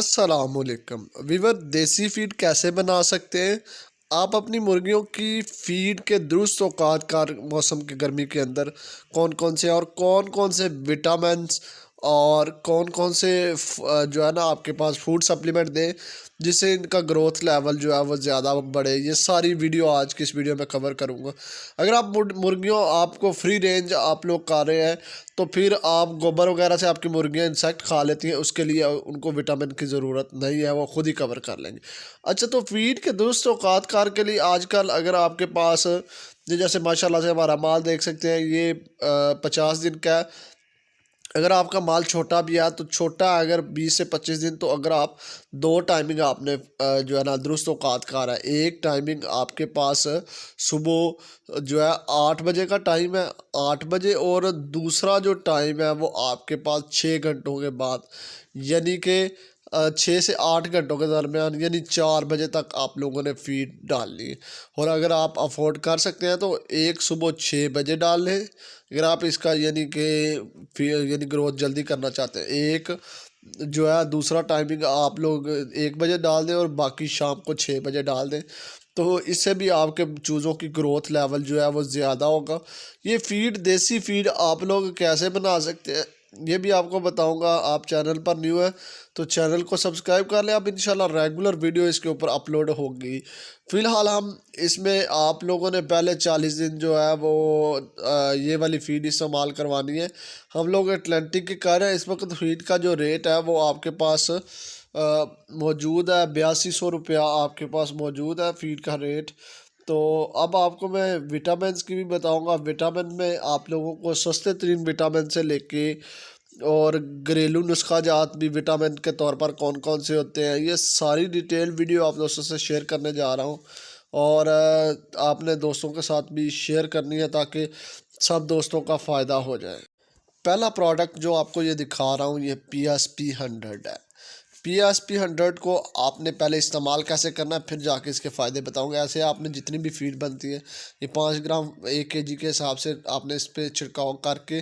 अस्सलाम वालेकुम वीवर। देसी फीड कैसे बना सकते हैं? आप अपनी मुर्गियों की फीड के दुरुस्त औकात मौसम की गर्मी के अंदर कौन कौन से विटामिन्स और कौन कौन से जो है ना आपके पास फूड सप्लीमेंट दें जिससे इनका ग्रोथ लेवल जो है वो ज़्यादा बढ़े। ये सारी वीडियो आज की इस वीडियो में कवर करूँगा। अगर आप मुर्गियों आपको फ्री रेंज आप लोग कर रहे हैं तो फिर आप गोबर वगैरह से आपकी मुर्गियाँ इंसेक्ट खा लेती हैं, उसके लिए उनको विटामिन की ज़रूरत नहीं है, वो खुद ही कवर कर लेंगे। अच्छा, तो फीड के दुरुस्त औकात कार के लिए आजकल अगर आपके पास ये जैसे माशाल्लाह से हमारा माल देख सकते हैं, ये 50 दिन का है। अगर आपका माल छोटा भी है तो छोटा अगर 20 से 25 दिन, तो अगर आप दो टाइमिंग आपने जो है ना दुरुस्त औकात कार है। एक टाइमिंग आपके पास सुबह जो है 8 बजे का टाइम है, 8 बजे, और दूसरा जो टाइम है वो आपके पास 6 घंटों के बाद, यानी कि 6 से 8 घंटों के दरमियान, यानी 4 बजे तक आप लोगों ने फीड डालनी है। और अगर आप अफोर्ड कर सकते हैं तो एक सुबह 6 बजे डाल लें। अगर आप इसका यानी ग्रोथ जल्दी करना चाहते हैं, एक जो है दूसरा टाइमिंग आप लोग 1 बजे डाल दें और बाकी शाम को 6 बजे डाल दें, तो इससे भी आपके चूज़ों की ग्रोथ लेवल जो है वो ज़्यादा होगा। ये फीड, देसी फीड आप लोग कैसे बना सकते हैं ये भी आपको बताऊंगा। आप चैनल पर न्यू है तो चैनल को सब्सक्राइब कर लें। अब इंशाल्लाह रेगुलर वीडियो इसके ऊपर अपलोड होगी। फ़िलहाल हम इसमें आप लोगों ने पहले 40 दिन जो है वो ये वाली फ़ीड इस्तेमाल करवानी है। हम लोग अटलांटिक के कर रहे हैं। इस वक्त फ़ीड का जो रेट है वो आपके पास मौजूद है 8200 रुपया आपके पास मौजूद है फ़ीड का रेट। तो अब आपको मैं विटामिन्स की भी बताऊंगा। विटामिन में आप लोगों को सस्ते तरीन विटामिन से लेके और घरेलू नुस्खा जात भी विटामिन के तौर पर कौन कौन से होते हैं, ये सारी डिटेल वीडियो आप दोस्तों से शेयर करने जा रहा हूँ। और आपने दोस्तों के साथ भी शेयर करनी है ताकि सब दोस्तों का फ़ायदा हो जाए। पहला प्रोडक्ट जो आपको ये दिखा रहा हूँ ये PSP 100 है। PSP 100 को आपने पहले इस्तेमाल कैसे करना है फिर जाके इसके फ़ायदे बताऊंगा। ऐसे आपने जितनी भी फीड बनती है ये 5 ग्राम 1 kg के हिसाब से आपने इस पर छिड़काव करके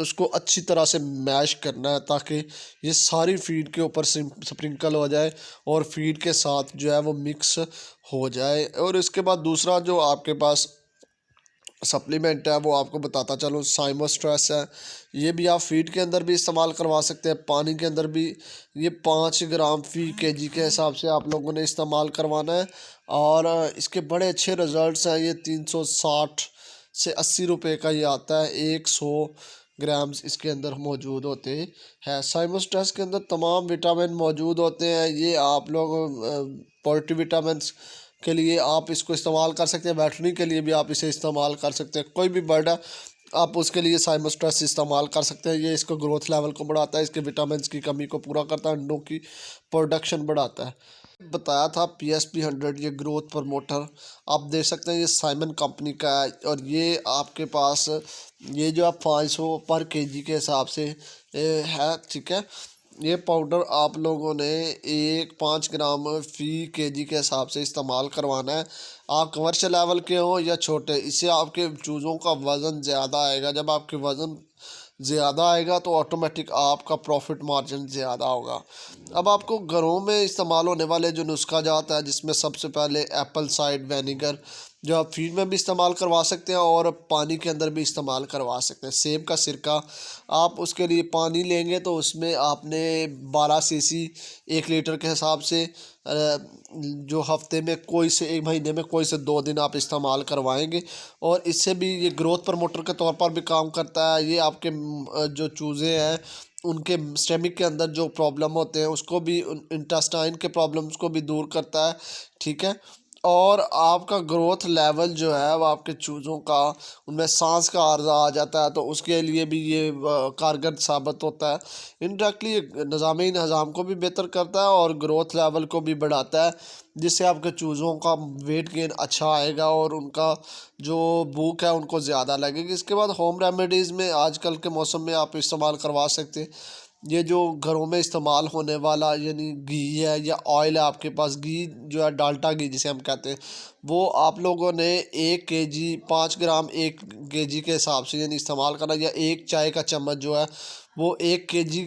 उसको अच्छी तरह से मैश करना है ताकि ये सारी फीड के ऊपर स्प्रिंकल हो जाए और फीड के साथ जो है वो मिक्स हो जाए। और इसके बाद दूसरा जो आपके पास सप्लीमेंट है वो आपको बताता चलूँ, साइमोस्ट्रेस है। ये भी आप फीड के अंदर भी इस्तेमाल करवा सकते हैं, पानी के अंदर भी। ये 5 ग्राम फ़ी kg के हिसाब से आप लोगों ने इस्तेमाल करवाना है और इसके बड़े अच्छे रिज़ल्ट्स हैं। ये 360 से 80 रुपये का ये आता है। 100 ग्राम्स इसके अंदर मौजूद होते हैं। साइमोस्ट्रेस के अंदर तमाम विटामिन मौजूद होते हैं। ये आप लोग पोल्ट्री विटामिन्स के लिए आप इसको इस्तेमाल कर सकते हैं, वेटरनरी के लिए भी आप इसे इस्तेमाल कर सकते हैं। कोई भी बर्ड है आप उसके लिए साइमोस्ट्रेस इस्तेमाल कर सकते हैं। ये इसको ग्रोथ लेवल को बढ़ाता है, इसके विटामिन्स की कमी को पूरा करता है, अंडों की प्रोडक्शन बढ़ाता है। बताया था PSP 100 ये ग्रोथ प्रमोटर आप देख सकते हैं, ये साइमन कंपनी का है। और ये आपके पास ये जो आप 500 पर kg के हिसाब से है, ठीक है। ये पाउडर आप लोगों ने 5 ग्राम फ़ी kg के हिसाब से इस्तेमाल करवाना है। आप कमर्शियल लेवल के हो या छोटे, इससे आपके चूज़ों का वज़न ज़्यादा आएगा। जब आपके वज़न ज़्यादा आएगा तो ऑटोमेटिक आपका प्रॉफिट मार्जिन ज़्यादा होगा। अब आपको घरों में इस्तेमाल होने वाले जो नुस्खा जाता है, जिसमें सबसे पहले एप्पल साइड विनेगर जो आप फीड में भी इस्तेमाल करवा सकते हैं और पानी के अंदर भी इस्तेमाल करवा सकते हैं। सेब का सिरका, आप उसके लिए पानी लेंगे तो उसमें आपने 12 cc 1 लीटर के हिसाब से जो हफ्ते में कोई से 1 महीने में कोई से 2 दिन आप इस्तेमाल करवाएंगे और इससे भी ये ग्रोथ प्रमोटर के तौर पर भी काम करता है। ये आपके जो चूज़े हैं उनके स्टमक के अंदर जो प्रॉब्लम होते हैं उसको भी, इंटेस्टाइन के प्रॉब्लम्स को भी दूर करता है, ठीक है। और आपका ग्रोथ लेवल जो है वो आपके चूज़ों का, उनमें सांस का अर्जा आ जाता है तो उसके लिए भी ये कारगर साबित होता है। इनडायरेक्टली ये निज़ामी हज़ाम को भी बेहतर करता है और ग्रोथ लेवल को भी बढ़ाता है, जिससे आपके चूज़ों का वेट गेन अच्छा आएगा और उनका जो भूख है उनको ज़्यादा लगेगी। इसके बाद होम रेमेडीज़ में आजकल के मौसम में आप इस्तेमाल करवा सकते हैं। ये जो घरों में इस्तेमाल होने वाला यानी घी है या ऑयल है, आपके पास घी जो है डाल्टा घी जिसे हम कहते हैं, वो आप लोगों ने 1 kg 5 ग्राम 1 kg के हिसाब से यानी इस्तेमाल करना, या एक चाय का चम्मच जो है वो 1 kg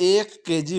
1 kg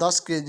10 kg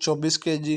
24 kg۔